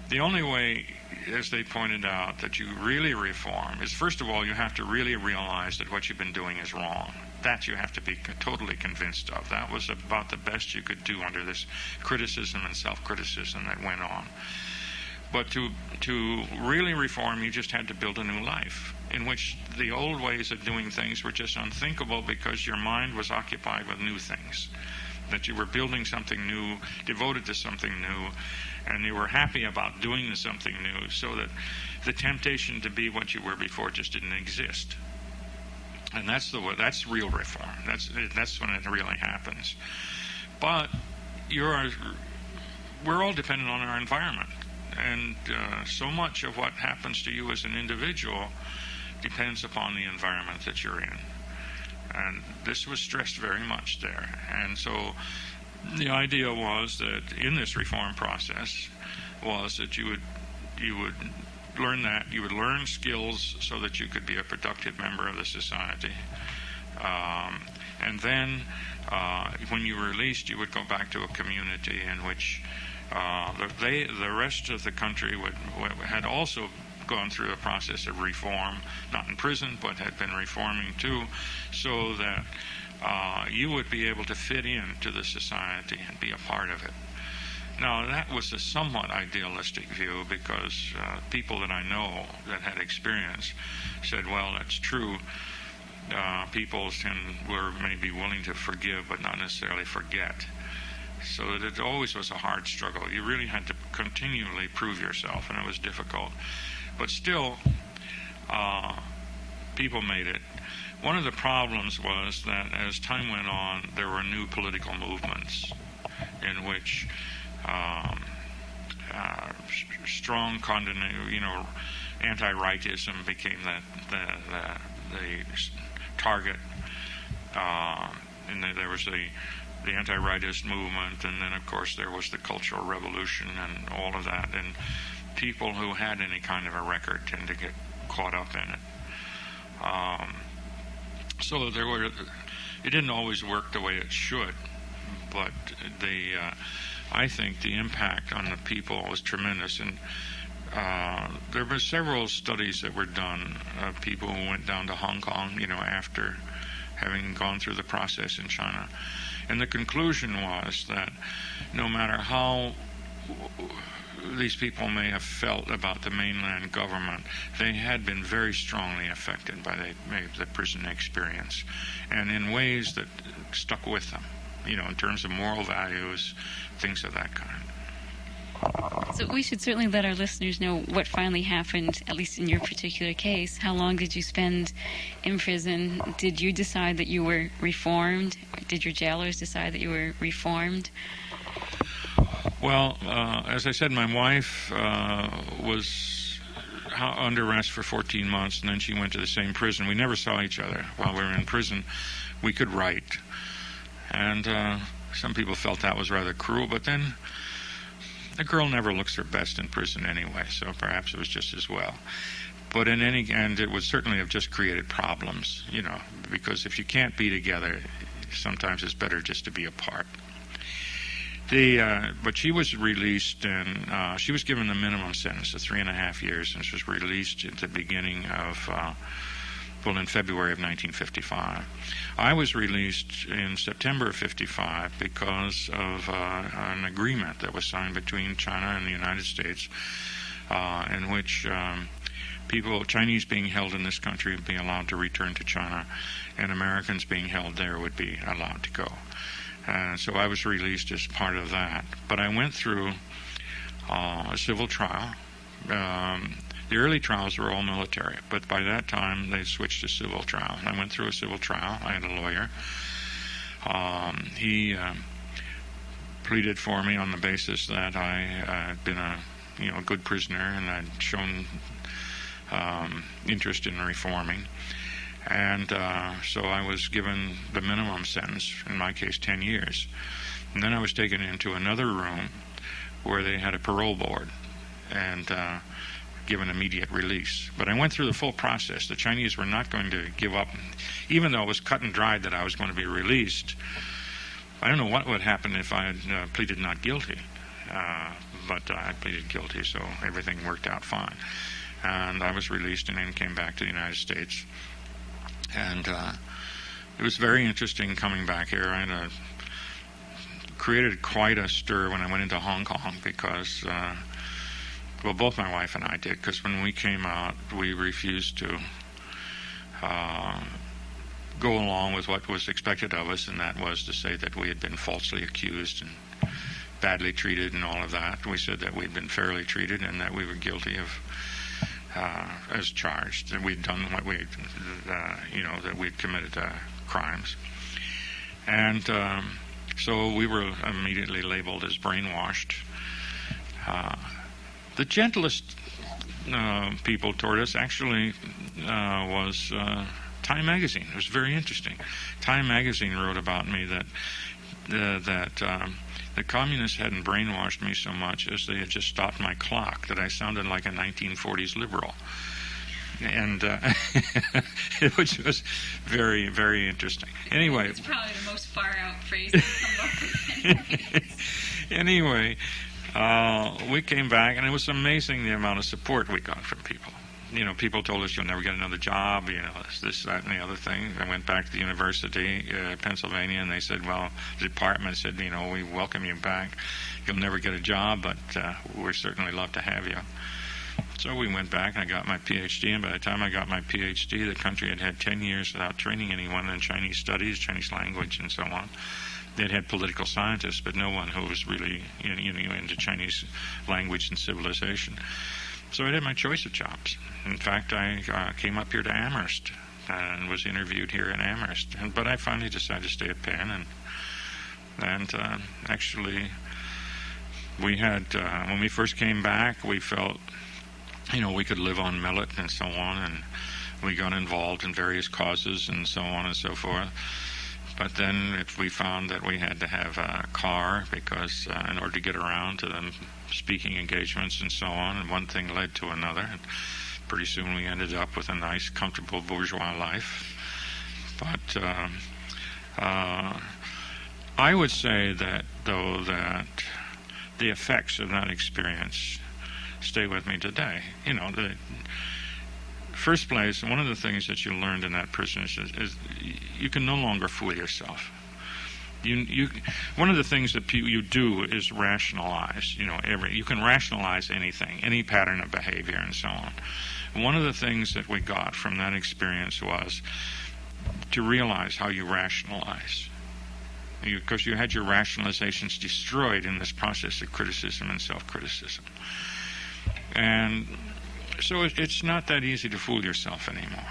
The only way, as they pointed out, that you really reform is, first of all, you have to really realize that what you've been doing is wrong. That you have to be totally convinced of. That was about the best you could do under this criticism and self-criticism that went on. But to really reform, you just had to build a new life in which the old ways of doing things were just unthinkable because your mind was occupied with new things. That you were building something new, devoted to something new, and you were happy about doing something new, so that the temptation to be what you were before just didn't exist. And that's real reform. That's when it really happens. But we're all dependent on our environment, and so much of what happens to you as an individual depends upon the environment that you're in. And this was stressed very much there. And so the idea was that in this reform process was that you would learn skills so that you could be a productive member of the society. And then when you were released, you would go back to a community in which the rest of the country had also gone through a process of reform, not in prison, but had been reforming too, so that you would be able to fit into the society and be a part of it. Now, that was a somewhat idealistic view, because people that I know that had experience said, well, that's true. People were maybe willing to forgive, but not necessarily forget. So that it always was a hard struggle. You really had to continually prove yourself, and it was difficult. But still, people made it. One of the problems was that as time went on, there were new political movements in which strong anti-rightism became the target. And there was the anti-rightist movement, and then, of course, there was the Cultural Revolution and all of that. And people who had any kind of a record tend to get caught up in it. So it didn't always work the way it should, but I think the impact on the people was tremendous. And there were several studies that were done of people who went down to Hong Kong, after having gone through the process in China. And the conclusion was that no matter how these people may have felt about the mainland government, they had been very strongly affected by the prison experience, and in ways that stuck with them, in terms of moral values, things of that kind. So we should certainly let our listeners know what finally happened, at least in your particular case. How long did you spend in prison? Did you decide that you were reformed? Did your jailers decide that you were reformed? Well, as I said, my wife was under arrest for 14 months, and then she went to the same prison. We never saw each other while we were in prison. We could write. And some people felt that was rather cruel, but then a girl never looks her best in prison anyway, so perhaps it was just as well. But in any end, it would certainly have just created problems, because if you can't be together, sometimes it's better just to be apart. But she was released, and she was given the minimum sentence of 3.5 years, and she was released at the beginning of, in February of 1955. I was released in September of 55 because of an agreement that was signed between China and the United States, in which Chinese being held in this country would be allowed to return to China, and Americans being held there would be allowed to go. So I was released as part of that. But I went through a civil trial. The early trials were all military, but by that time they switched to civil trial. I went through a civil trial. I had a lawyer. He pleaded for me on the basis that I had been a good prisoner, and I'd shown interest in reforming. And so I was given the minimum sentence, in my case 10 years. And then I was taken into another room where they had a parole board and given immediate release. But I went through the full process. The Chinese were not going to give up. Even though it was cut and dried that I was going to be released, I don't know what would happen if I had pleaded not guilty. but I pleaded guilty, so everything worked out fine. And I was released and then came back to the United States. And it was very interesting coming back here. I created quite a stir when I went into Hong Kong because, well, both my wife and I did, because when we came out, we refused to go along with what was expected of us, and that was to say that we had been falsely accused and badly treated and all of that. We said that we'd been fairly treated and that we were guilty of, as charged, that we'd done what we, that we'd committed crimes. And so we were immediately labeled as brainwashed. The gentlest people toward us actually was Time Magazine. It was very interesting. Time Magazine wrote about me that the communists hadn't brainwashed me so much as they had just stopped my clock, that I sounded like a 1940s liberal. And which was very, very interesting. Anyway, it's probably the most far-out phrase to come up with. Anyway, we came back, and it was amazing the amount of support we got from people. People told us you'll never get another job, this, that, and the other thing. I went back to the University, Pennsylvania, and they said, well, the department said, we welcome you back. You'll never get a job, but we'd certainly love to have you. So we went back, and I got my PhD, and by the time I got my PhD, the country had had 10 years without training anyone in Chinese studies, Chinese language, and so on. They'd had political scientists, but no one who was really into Chinese language and civilization. So I did my choice of jobs. In fact, I came up here to Amherst and was interviewed here in Amherst. But I finally decided to stay at Penn. And actually, we had, when we first came back, we felt, we could live on millet and so on. And we got involved in various causes and so on and so forth. But then if we found that we had to have a car because in order to get around to them speaking engagements and so on, and one thing led to another, and pretty soon we ended up with a nice, comfortable bourgeois life. But I would say that, though, that the effects of that experience stay with me today. The first place, one of the things that you learned in that prison is you can no longer fool yourself. One of the things that you do is rationalize. You can rationalize anything, any pattern of behavior, and so on. One of the things that we got from that experience was to realize how you rationalize, because you had your rationalizations destroyed in this process of criticism and self-criticism. And so it's not that easy to fool yourself anymore.